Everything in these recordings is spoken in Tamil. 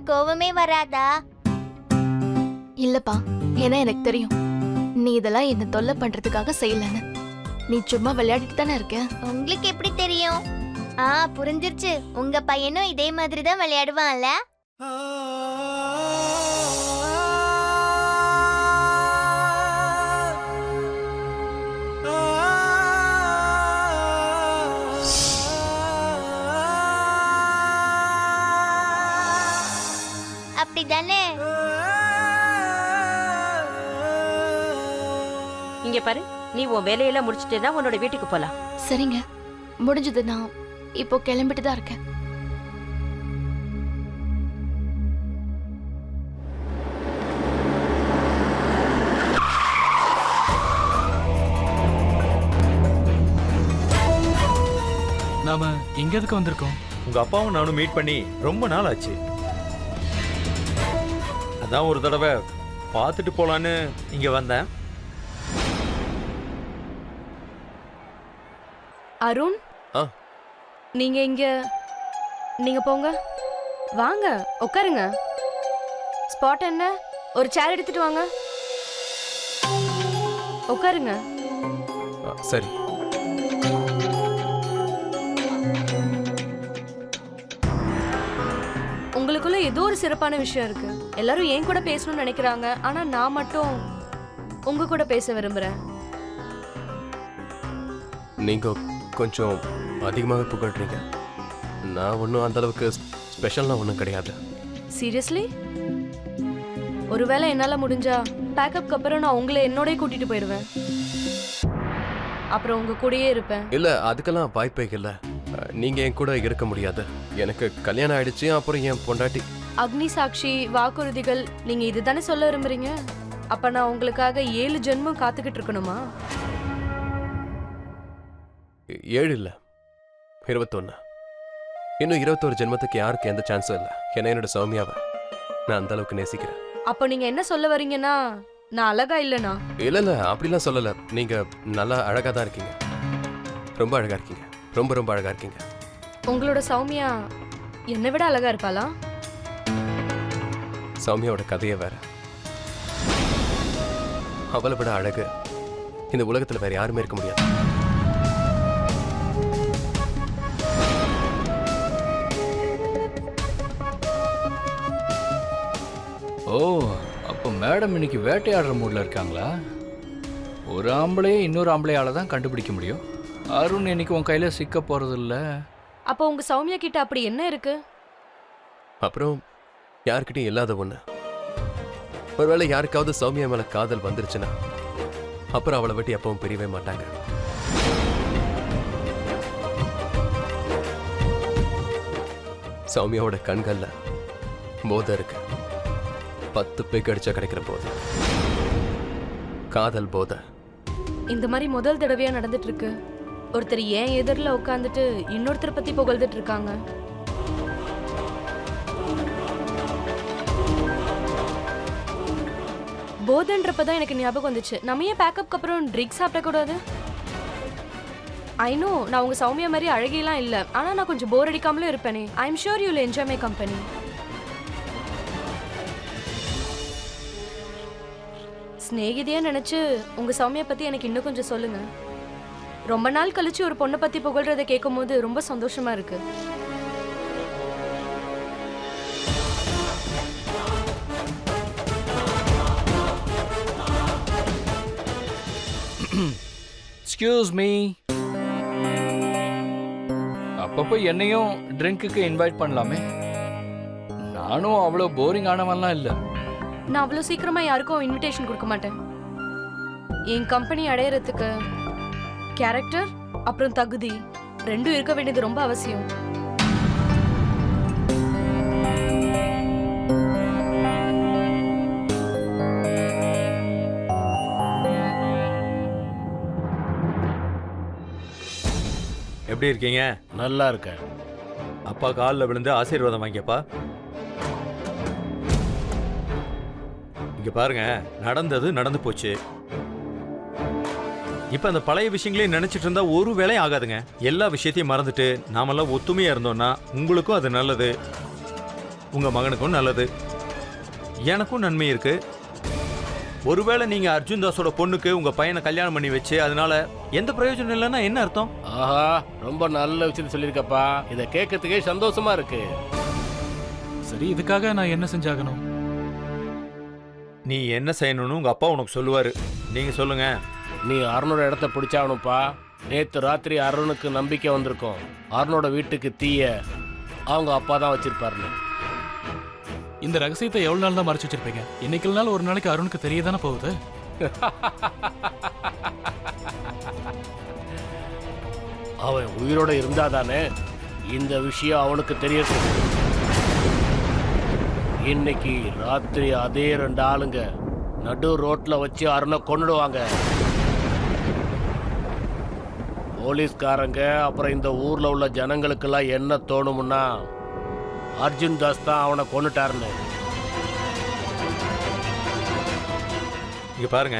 கோவமே வராதா? இல்லப்பா, ஏன்னா எனக்கு தெரியும் நீ இதெல்லாம் என்ன தொல்லை பண்றதுக்காக செய்யலன்னு. நீ சும்மா விளையாடிட்டு தானே இருக்க. உங்களுக்கு எப்படி தெரியும்? புரிஞ்சிருச்சு. உங்க பையனும் இதே மாதிரி தான் விளையாடுவான்ல. அப்படிதானே? இங்க பாரு, நீ உன் வேலையெல்லாம் முடிச்சிட்டேன்னா உன்னோட வீட்டுக்கு போலாம். சரிங்க, முடிஞ்சது. நான் இப்போ கிளம்பிட்டு தான் இருக்கேன். நாம இங்க எதுக்கு வந்திருக்கோம்? உங்க அப்பாவும் நானும் மீட் பண்ணி ரொம்ப நாள் ஆச்சு. அதான் ஒரு தடவை பார்த்துட்டு போலான்னு இங்க வந்தேன். அருண், ஆ. நீங்க போங்க. வாங்க உட்காருங்க. ஸ்பாட் என்ன? ஒரு சேர் எடுத்துட்டு வாங்க. உட்காருங்க. சரி. உங்களுக்குள்ள ஏதோ ஒரு சிறப்பான விஷயம் இருக்கு. எல்லாரும் ஏன் கூட பேசணும்னு நினைக்கிறாங்க, ஆனா நான் மட்டும் உங்க கூட பேச விரும்புறேன். நீங்க கொஞ்சம் அதிகமாக புகழ்றீங்க. நான் ஒன்றும் அந்த அளவுக்கு ஸ்பெஷல்லாம் ஒன்றும் கிடையாது. சீரியஸ்லி? ஒருவேளை என்னால முடிஞ்சா பேக்கப்க்கு அப்புறம் நான் உங்களை என்னோடய கூட்டிட்டு போயிடுவேன். அப்புறம் உங்க கூடயே இருப்பேன். இல்ல, அதுக்கெல்லாம் வாய்ப்பே இல்லை. நீங்க என் கூட இருக்க முடியாது. எனக்கு கல்யாணம் ஆயிடுச்சு. அப்புறம் என் பொண்டாட்டி. அக்னி சாட்சி, வாக்குறுதிகள், நீங்க இதுதானே சொல்ல விரும்புறீங்க? அப்ப நான் உங்களுக்காக 7 ஜென்மம் காத்துக்கிட்டு இருக்கணுமா? 7 இல்ல, 21. இன்னும் 21 ஜென்மத்துக்கு யாருக்கு எந்த சான்ஸும் இல்லை. ஏன்னா என்னோட சௌமியாவை நான் அந்த அளவுக்கு நேசிக்கிறேன். அப்ப நீங்க என்ன சொல்ல வரீங்கன்னா நான் அழகா இல்லனா? இல்ல, அப்படிலாம் சொல்லல. நீங்க நல்லா அழகா தான் இருக்கீங்க. ரொம்ப அழகா இருக்கீங்க. ரொம்ப ரொம்ப அழகா இருக்கீங்க. உங்களோட சௌமியா என்னை விட அழகா இருப்பாளா? சௌமியாவோட கதையை வேற. அவளை விட அழகு இந்த உலகத்துல வேற யாருமே இருக்க முடியாது. ஓ, அப்போ மேடம் இன்னைக்கு வேட்டையாடுற மூட்ல இருக்காங்களா? ஒரு ஆம்பளையே இன்னொரு ஆம்பளையால தான் கண்டுபிடிக்க முடியும். அருண் இன்னைக்கு உன் கையில சிக்க போறது இல்ல. அப்போ உங்க சௌமியா கிட்ட அப்படி என்ன இருக்கு? அப்புறம் யாருக்கிட்டையும் இல்லாத ஒண்ணு. ஒருவேளை யாருக்காவது சௌமியா மேல காதல் வந்துருச்சுன்னா அப்புறம் அவளை விட்டு எப்பவும் பிரியவே மாட்டாங்க. சௌமியாவோட கண்கள்ல போதை இருக்கு. 10 பேக் அடிச்சா கிடைக்கிற போதை. காதல் போதை. இந்த மாதிரி முதல் தடவையா நடந்துட்டு இருக்கு. ஒருத்தர் ஏன் எதிரில் உட்காந்துட்டு இன்னொருத்தர் பத்தி புகழ்ந்துட்டு இருக்காங்க. போதன்றப்பதான் எனக்கு ஞாபகம் வந்துச்சு, நம்ம ஏன் பேக்கப்க்கு அப்புறம் ட்ரிங்க் சாப்பிடக்கூடாது? ஐ நோ, நான் உங்க சௌமியா மாதிரி அழகியெல்லாம் இல்லை, ஆனா நான் கொஞ்சம் போர் அடிக்காமலும் இருப்பேனே. I am sure you will enjoy my company. ஸ்நேகிதியா நினைச்சு உங்க சௌமியா பத்தி எனக்கு இன்னும் கொஞ்சம் சொல்லுங்க. ரொம்ப நாள் கழிச்சு ஒரு பொண்ணை பத்தி புகழ்றதை கேட்கும் போது ரொம்ப சந்தோஷமா இருக்கு. Excuse me. அப்பப்போ என்னையும் ட்ரிங்க்குக்கு இன்வைட் பண்ணலாமே. நானும் அவ்வளோ போரிங் ஆனவன்லாம் இல்லை. நான் அவ்வளோ சீக்கிரமா யாருக்கும் இன்விடேஷன் கொடுக்க மாட்டேன். என் கம்பெனி அடையறதுக்கு கேரக்டர் அப்புறம் தகுதி ரெண்டும் இருக்க வேண்டியது ரொம்ப அவசியம். எப்படி இருக்கீங்க? நல்லா இருக்கேன். அப்பா காலில் விழுந்து ஆசீர்வாதம் வாங்கியப்பா. இங்க பாருங்க, நடந்தது நடந்து போச்சு. இப்ப அந்த பழைய விஷயங்களையும் நினைச்சிட்டு இருந்தா ஒரு வேலையும் ஆகாதுங்க. எல்லா விஷயத்தையும் மறந்துட்டு நாமெல்லாம் ஒத்துமையா இருந்தோம்னா உங்களுக்கும் அது நல்லது, உங்க மகனுக்கும் நல்லது, எனக்கும் நன்மை இருக்கு. ஒருவேளை நீங்க அர்ஜுன் தாஸோட பொண்ணுக்கு உங்க பையனை கல்யாணம் பண்ணி வச்சு அதனால எந்த பிரயோஜனம் இல்லைன்னா என்ன அர்த்தம்? ஆஹா, ரொம்ப நல்ல விஷயத்தை சொல்லியிருக்கப்பா. இதை கேட்கறதுக்கே சந்தோஷமா இருக்கு. சரி, இதுக்காக நான் என்ன செஞ்சாகணும்? நீ என்ன செய்யணும்னு உங்க அப்பா உனக்கு சொல்லுவாரு. நீங்க சொல்லுங்க. நீ அருணோட இடத்த பிடிச்சாகணும்ப்பா. நேற்று ராத்திரி அருணுக்கு நம்பிக்கை வந்திருக்கும் அருணோட வீட்டுக்கு தீய அவங்க அப்பா தான் வச்சிருப்பாருன்னு. இந்த ரகசியத்தை எவ்வளவு நாள் தான் மறைச்சு வச்சிருப்பீங்க? இன்னைக்கு நாள் ஒரு நாளைக்கு அருணுக்கு தெரியதானே போகுது. அவன் உயிரோட இருந்தாதானே இந்த விஷயம் அவனுக்கு தெரியுது. இன்னைக்கு ராத்திரி அதே 2 ஆளுங்க நடு ரோட்ல வச்சு அருணை கொன்னுடுவாங்க. போலீஸ்காரங்க அப்புறம் இந்த ஊர்ல உள்ள ஜனங்களுக்கெல்லாம் என்ன தோணும்னா அர்ஜுன் தாஸ் தான் அவனை கொன்னுட்டாருன்னு. இங்க பாருங்க,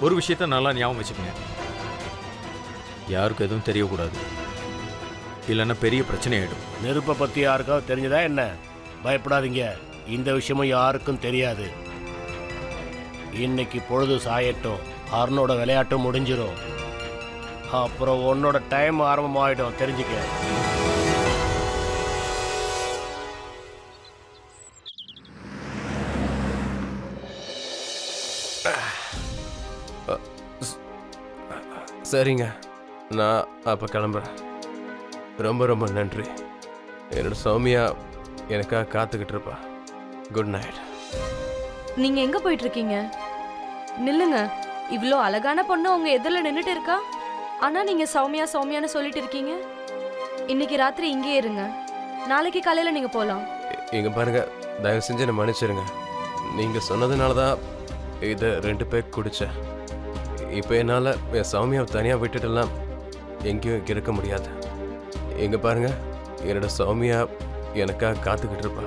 ஒரு விஷயத்த நல்லா ஞாபகம் வச்சுக்கங்க. யாருக்கும் எதுவும் தெரியக்கூடாது, இல்லைன்னா பெரிய பிரச்சனை ஆயிடும். நெருப்பை பத்தி யாருக்காவது தெரிஞ்சதா என்ன? பயப்படாதீங்க, இந்த விஷயமும் யாருக்கும் தெரியாது. இன்னைக்கு பொழுது சாயட்டும், அருணோட விளையாட்டும் முடிஞ்சிடும். அப்புறம் உன்னோட டைம் ஆரம்பமாயிடும், தெரிஞ்சுக்க. சரிங்க, நான் அப்போ கிளம்புறேன். ரொம்ப ரொம்ப நன்றி. என்னோட சௌமியா எனக்காக காத்துக்கிட்டு இருப்பா. Good night. நீங்க எங்க போயிட்டு இருக்கீங்க? நில்லுங்க. இவ்ளோ அழகான பொண்ணு உங்க எதிரில் நின்னுட்டு இருக்கா, ஆனா நீங்க சௌமியா சௌமியான்னு சொல்லிட்டு இருக்கீங்க. இன்னைக்கு ராத்திரி இங்கே இருங்க, நாளைக்கு காலையில நீங்க போலாம். இங்க பாருங்க, தயவு செஞ்சு என்னை மன்னிச்சிருங்க. நீங்க சொன்னதுனால தான் இதை 2 பேர் குடித்தேன். இப்போ என்னால் என் சௌமியாவை தனியாக விட்டுட்டுலாம் எங்கேயும் இருக்க முடியாது. இங்க பாருங்க, என்னோட சௌமியா எனக்காக காத்துக்கிட்டு இருப்பா.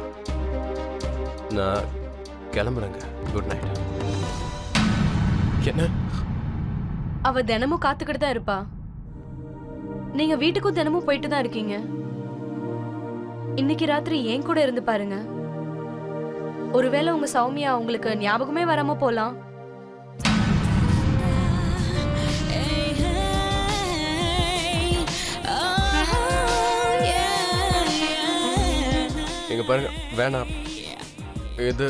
நான் கிளம்புறேங்க. Good night. என்ன? அவ தினமும் காத்துக்கிட்டு தான் இருப்பா. நீங்க வீட்டுக்கும் தினமும் போயிட்டு தான் இருக்கீங்க. இன்னைக்கு ராத்திரி ஏன் கூட இருந்து பாருங்க. ஒருவேளை உங்க சௌமியா உங்களுக்கு ஞாபகமே வராம போலாம். இங்க பாருங்க, வேணாம். இது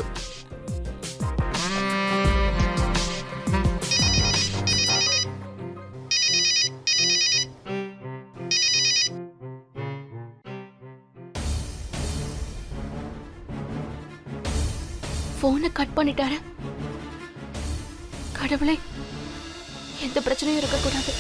போனை கட் பண்ணிட்டாரு. கடவுளே, எந்த பிரச்சனையும் இருக்கக்கூடாது.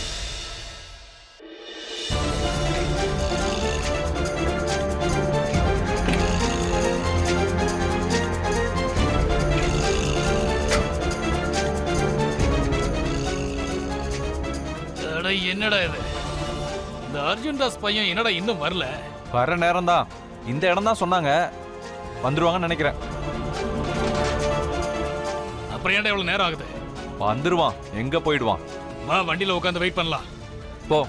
என்னடா இது? இந்த அர்ஜுன் தாஸ் பையன் என்னடா இன்னும் வரல? வர நேரம் தான். இந்த இடம் தான் சொன்னாங்க, வந்துருவாங்கன்னு நினைக்கிறேன். அப்புறம் ஏன்டா இவ்வளவு நேரம் ஆகுது? வந்துருவான், எங்க போயிடுவான்? வா, வண்டியில உட்காந்து வெயிட் பண்ணலாம். போ.